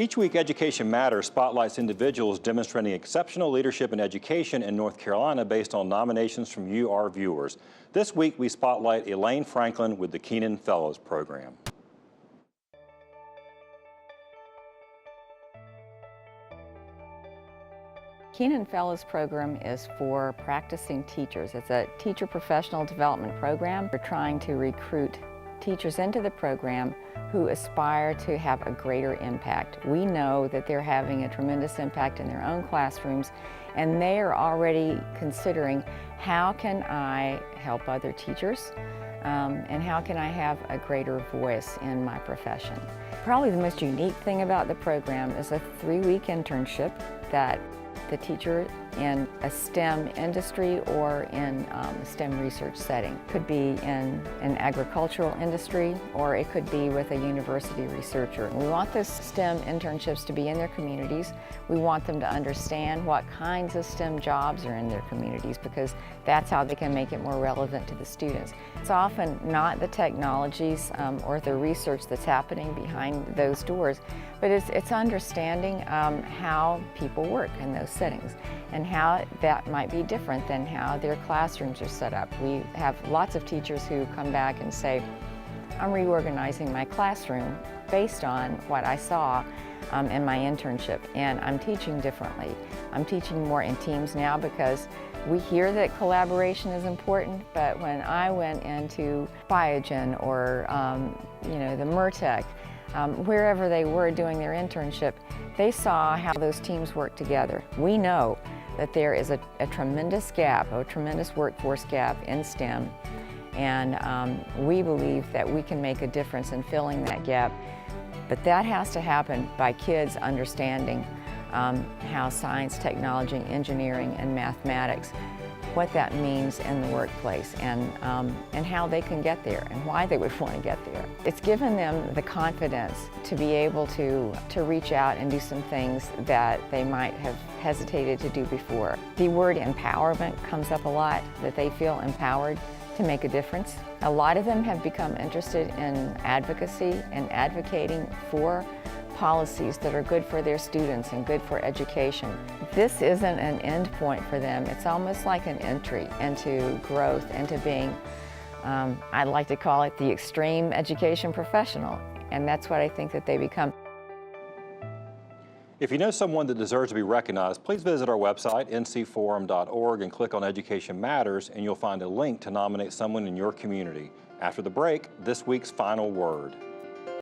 Each week, Education Matters spotlights individuals demonstrating exceptional leadership in education in North Carolina based on nominations from you, our viewers. This week, we spotlight Elaine Franklin with the Keenan Fellows Program. Keenan Fellows Program is for practicing teachers. It's a teacher professional development program. We're trying to recruit teachers into the program who aspire to have a greater impact. We know that they're having a tremendous impact in their own classrooms, and they are already considering, how can I help other teachers, and how can I have a greater voice in my profession. Probably the most unique thing about the program is a 3-week internship that the teacher in a STEM industry or in a STEM research setting. Could be in an agricultural industry, or it could be with a university researcher. We want those STEM internships to be in their communities. We want them to understand what kinds of STEM jobs are in their communities, because that's how they can make it more relevant to the students. It's often not the technologies or the research that's happening behind those doors, but it's understanding how people work in those settings and how that might be different than how their classrooms are set up. We have lots of teachers who come back and say, I'm reorganizing my classroom based on what I saw in my internship, and I'm teaching differently. I'm teaching more in teams now because we hear that collaboration is important, but when I went into Biogen or the Mertech, wherever they were doing their internship, they saw how those teams work together. We know that there is a tremendous gap, a tremendous workforce gap in STEM, and we believe that we can make a difference in filling that gap. But that has to happen by kids understanding how science, technology, engineering, and mathematics, what that means in the workplace, and how they can get there and why they would want to get there. It's given them the confidence to be able to reach out and do some things that they might have hesitated to do before. The word empowerment comes up a lot, that they feel empowered to make a difference. A lot of them have become interested in advocacy and advocating for policies that are good for their students and good for education. This isn't an end point for them. It's almost like an entry into growth, into being, I'd like to call it the extreme education professional, and that's what I think that they become. If you know someone that deserves to be recognized, please visit our website, ncforum.org, and click on Education Matters, and you'll find a link to nominate someone in your community. After the break, this week's final word.